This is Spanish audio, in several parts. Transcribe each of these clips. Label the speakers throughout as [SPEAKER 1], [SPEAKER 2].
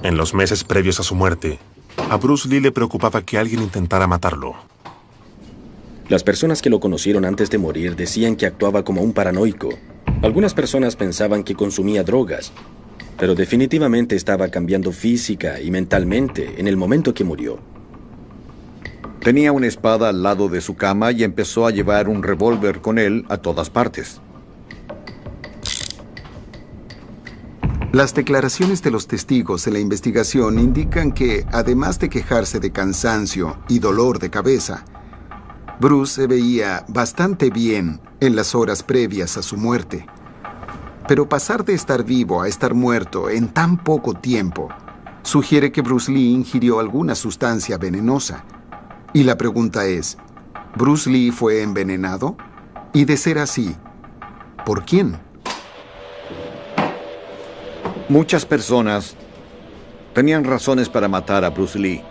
[SPEAKER 1] En los meses previos a su muerte, a Bruce Lee le preocupaba que alguien intentara matarlo.
[SPEAKER 2] Las personas que lo conocieron antes de morir decían que actuaba como un paranoico. Algunas personas pensaban que consumía drogas, pero definitivamente estaba cambiando física y mentalmente en el momento que murió.
[SPEAKER 3] Tenía una espada al lado de su cama y empezó a llevar un revólver con él a todas partes.
[SPEAKER 4] Las declaraciones de los testigos en la investigación indican que, además de quejarse de cansancio y dolor de cabeza, Bruce se veía bastante bien en las horas previas a su muerte. Pero pasar de estar vivo a estar muerto en tan poco tiempo sugiere que Bruce Lee ingirió alguna sustancia venenosa. Y la pregunta es, ¿Bruce Lee fue envenenado? Y de ser así, ¿por quién?
[SPEAKER 3] Muchas personas tenían razones para matar a Bruce Lee.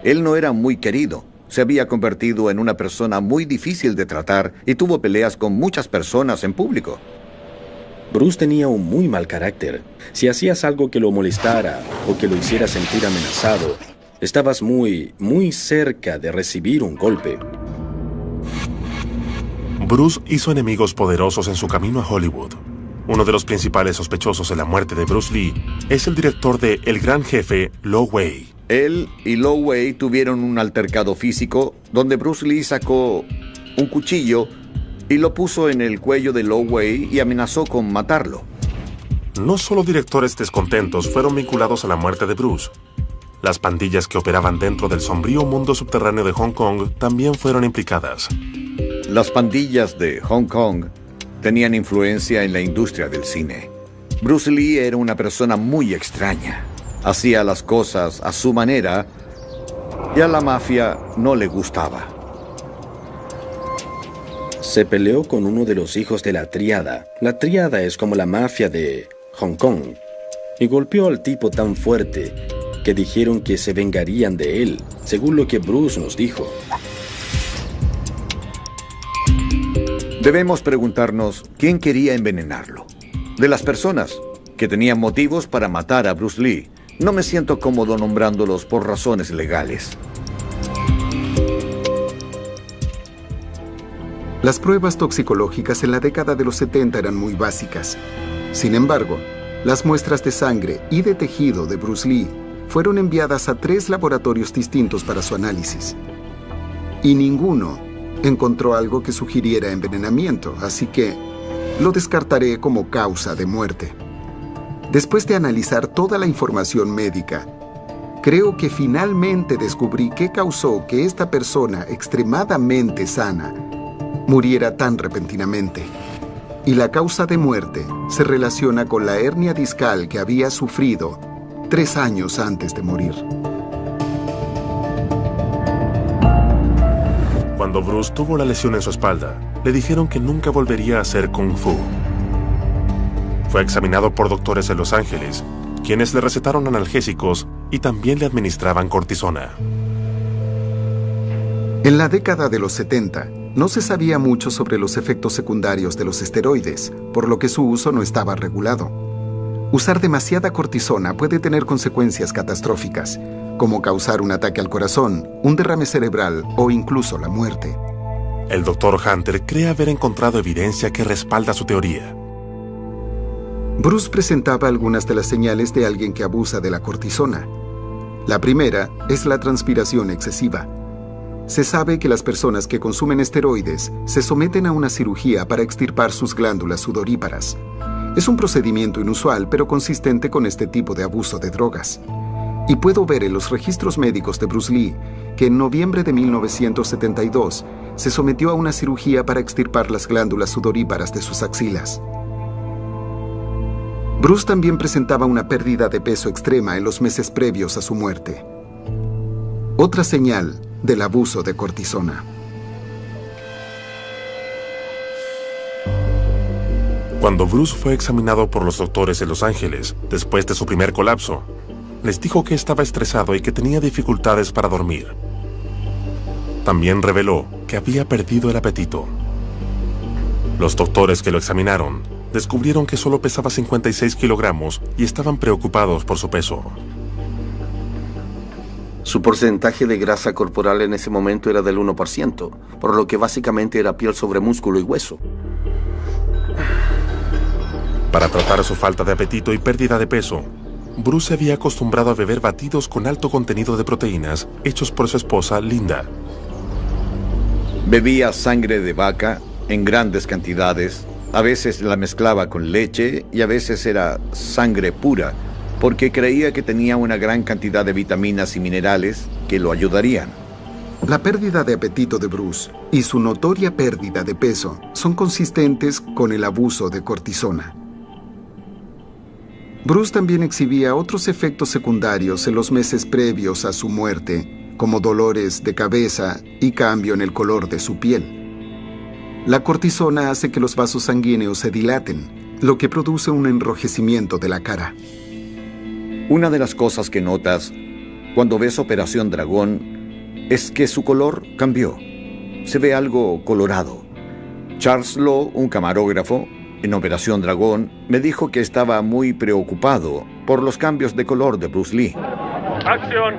[SPEAKER 3] Él no era muy querido. Se había convertido en una persona muy difícil de tratar y tuvo peleas con muchas personas en público.
[SPEAKER 2] Bruce tenía un muy mal carácter. Si hacías algo que lo molestara o que lo hiciera sentir amenazado, estabas muy cerca de recibir un golpe.
[SPEAKER 1] Bruce hizo enemigos poderosos en su camino a Hollywood. Uno de los principales sospechosos de la muerte de Bruce Lee es el director de El Gran Jefe, Lo Wei.
[SPEAKER 3] Él y Lo Wei tuvieron un altercado físico donde Bruce Lee sacó un cuchillo y lo puso en el cuello de Lo Wei y amenazó con matarlo.
[SPEAKER 1] No solo directores descontentos fueron vinculados a la muerte de Bruce. Las pandillas que operaban dentro del sombrío mundo subterráneo de Hong Kong también fueron implicadas.
[SPEAKER 3] Las pandillas de Hong Kong tenían influencia en la industria del cine. Bruce Lee era una persona muy extraña. Hacía las cosas a su manera y a la mafia no le gustaba.
[SPEAKER 2] Se peleó con uno de los hijos de la Tríada. La Tríada es como la mafia de Hong Kong. Y golpeó al tipo tan fuerte que dijeron que se vengarían de él, según lo que Bruce nos dijo.
[SPEAKER 3] Debemos preguntarnos quién quería envenenarlo. De las personas que tenían motivos para matar a Bruce Lee, no me siento cómodo nombrándolos por razones legales.
[SPEAKER 4] Las pruebas toxicológicas en la década de los 70 eran muy básicas. Sin embargo, las muestras de sangre y de tejido de Bruce Lee fueron enviadas a 3 laboratorios distintos para su análisis. Y ninguno encontró algo que sugiriera envenenamiento, así que lo descartaré como causa de muerte. Después de analizar toda la información médica, creo que finalmente descubrí qué causó que esta persona extremadamente sana muriera tan repentinamente. Y la causa de muerte se relaciona con la hernia discal que había sufrido 3 años antes de morir.
[SPEAKER 1] Cuando Bruce tuvo la lesión en su espalda, le dijeron que nunca volvería a hacer Kung Fu. Fue examinado por doctores en Los Ángeles, quienes le recetaron analgésicos y también le administraban cortisona.
[SPEAKER 4] En la década de los 70, no se sabía mucho sobre los efectos secundarios de los esteroides, por lo que su uso no estaba regulado. Usar demasiada cortisona puede tener consecuencias catastróficas, como causar un ataque al corazón, un derrame cerebral o incluso la muerte.
[SPEAKER 1] El Dr. Hunter cree haber encontrado evidencia que respalda su teoría.
[SPEAKER 4] Bruce presentaba algunas de las señales de alguien que abusa de la cortisona. La primera es la transpiración excesiva. Se sabe que las personas que consumen esteroides se someten a una cirugía para extirpar sus glándulas sudoríparas. Es un procedimiento inusual, pero consistente con este tipo de abuso de drogas. Y puedo ver en los registros médicos de Bruce Lee que en noviembre de 1972 se sometió a una cirugía para extirpar las glándulas sudoríparas de sus axilas. Bruce también presentaba una pérdida de peso extrema en los meses previos a su muerte. Otra señal del abuso de cortisona.
[SPEAKER 1] Cuando Bruce fue examinado por los doctores en Los Ángeles, después de su primer colapso, les dijo que estaba estresado y que tenía dificultades para dormir. También reveló que había perdido el apetito. Los doctores que lo examinaron descubrieron que solo pesaba 56 kilogramos y estaban preocupados por su peso.
[SPEAKER 5] Su porcentaje de grasa corporal en ese momento era del 1%, por lo que básicamente era piel sobre músculo y hueso.
[SPEAKER 1] Para tratar su falta de apetito y pérdida de peso, Bruce se había acostumbrado a beber batidos con alto contenido de proteínas hechos por su esposa, Linda.
[SPEAKER 3] Bebía sangre de vaca en grandes cantidades. A veces la mezclaba con leche y a veces era sangre pura, porque creía que tenía una gran cantidad de vitaminas y minerales que lo ayudarían.
[SPEAKER 4] La pérdida de apetito de Bruce y su notoria pérdida de peso son consistentes con el abuso de cortisona. Bruce también exhibía otros efectos secundarios en los meses previos a su muerte, como dolores de cabeza y cambio en el color de su piel. La cortisona hace que los vasos sanguíneos se dilaten, lo que produce un enrojecimiento de la cara.
[SPEAKER 3] Una de las cosas que notas cuando ves Operación Dragón es que su color cambió. Se ve algo colorado. Charles Law, un camarógrafo en Operación Dragón, me dijo que estaba muy preocupado por los cambios de color de Bruce Lee.
[SPEAKER 6] ¡Acción!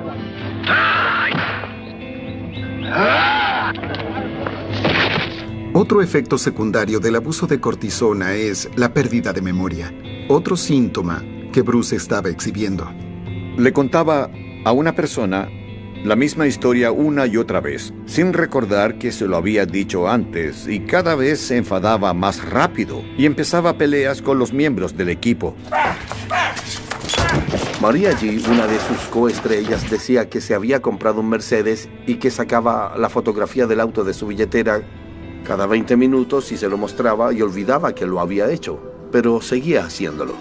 [SPEAKER 4] Otro efecto secundario del abuso de cortisona es la pérdida de memoria, otro síntoma que Bruce estaba exhibiendo.
[SPEAKER 3] Le contaba a una persona la misma historia una y otra vez, sin recordar que se lo había dicho antes, y cada vez se enfadaba más rápido y empezaba peleas con los miembros del equipo.
[SPEAKER 5] Maria G., una de sus coestrellas, decía que se había comprado un Mercedes y que sacaba la fotografía del auto de su billetera cada 20 minutos y se lo mostraba y olvidaba que lo había hecho, pero seguía haciéndolo.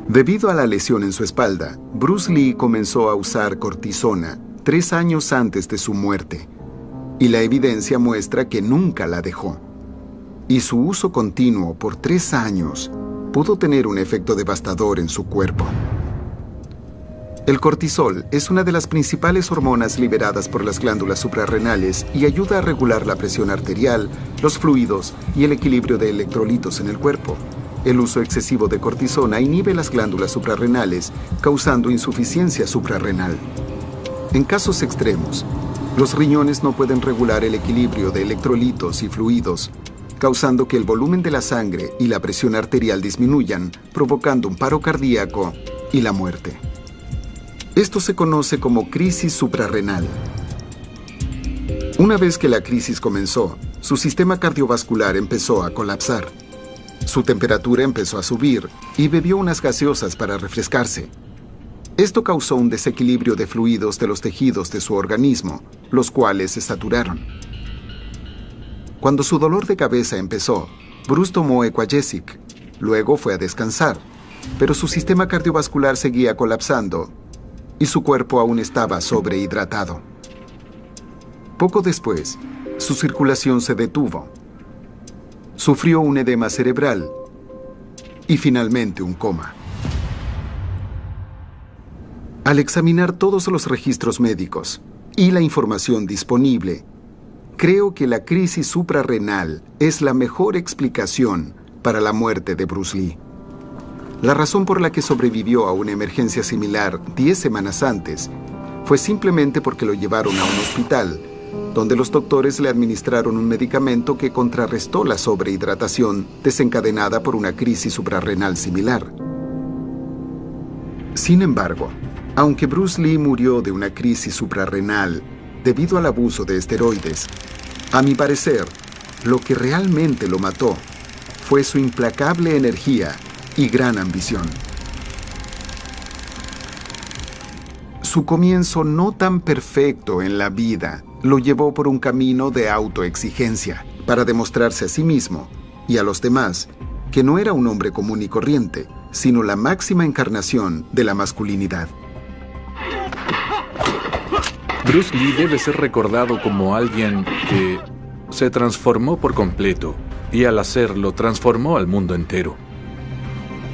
[SPEAKER 4] Debido a la lesión en su espalda, Bruce Lee comenzó a usar cortisona 3 años antes de su muerte, y la evidencia muestra que nunca la dejó. Y su uso continuo por 3 años pudo tener un efecto devastador en su cuerpo. El cortisol es una de las principales hormonas liberadas por las glándulas suprarrenales y ayuda a regular la presión arterial, los fluidos y el equilibrio de electrolitos en el cuerpo. El uso excesivo de cortisona inhibe las glándulas suprarrenales, causando insuficiencia suprarrenal. En casos extremos, los riñones no pueden regular el equilibrio de electrolitos y fluidos, causando que el volumen de la sangre y la presión arterial disminuyan, provocando un paro cardíaco y la muerte. Esto se conoce como crisis suprarrenal. Una vez que la crisis comenzó, su sistema cardiovascular empezó a colapsar. Su temperatura empezó a subir y bebió unas gaseosas para refrescarse. Esto causó un desequilibrio de fluidos de los tejidos de su organismo, los cuales se saturaron. Cuando su dolor de cabeza empezó, Bruce tomó Equagesic. Luego fue a descansar, pero su sistema cardiovascular seguía colapsando y su cuerpo aún estaba sobrehidratado. Poco después, su circulación se detuvo. Sufrió un edema cerebral y finalmente un coma. Al examinar todos los registros médicos y la información disponible, creo que la crisis suprarrenal es la mejor explicación para la muerte de Bruce Lee. La razón por la que sobrevivió a una emergencia similar 10 semanas antes fue simplemente porque lo llevaron a un hospital, donde los doctores le administraron un medicamento que contrarrestó la sobrehidratación desencadenada por una crisis suprarrenal similar. Sin embargo, aunque Bruce Lee murió de una crisis suprarrenal debido al abuso de esteroides, a mi parecer, lo que realmente lo mató fue su implacable energía y gran ambición. Su comienzo no tan perfecto en la vida lo llevó por un camino de autoexigencia para demostrarse a sí mismo y a los demás que no era un hombre común y corriente, sino la máxima encarnación de la masculinidad.
[SPEAKER 7] Bruce Lee debe ser recordado como alguien que se transformó por completo y al hacerlo transformó al mundo entero.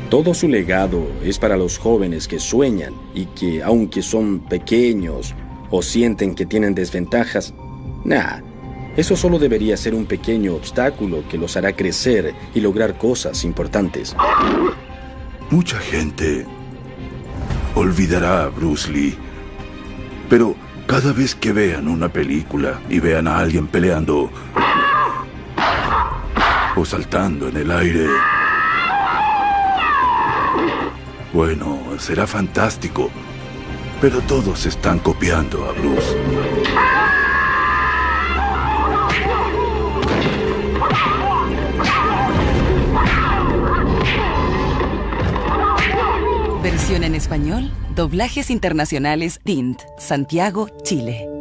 [SPEAKER 2] Todo su legado es para los jóvenes que sueñan y que, aunque son pequeños o sienten que tienen desventajas, eso solo debería ser un pequeño obstáculo que los hará crecer y lograr cosas importantes.
[SPEAKER 6] Mucha gente olvidará a Bruce Lee, pero cada vez que vean una película y vean a alguien peleando o saltando en el aire, bueno, será fantástico, pero todos están copiando a Bruce.
[SPEAKER 8] Versión en español, Doblajes Internacionales DINT, Santiago, Chile.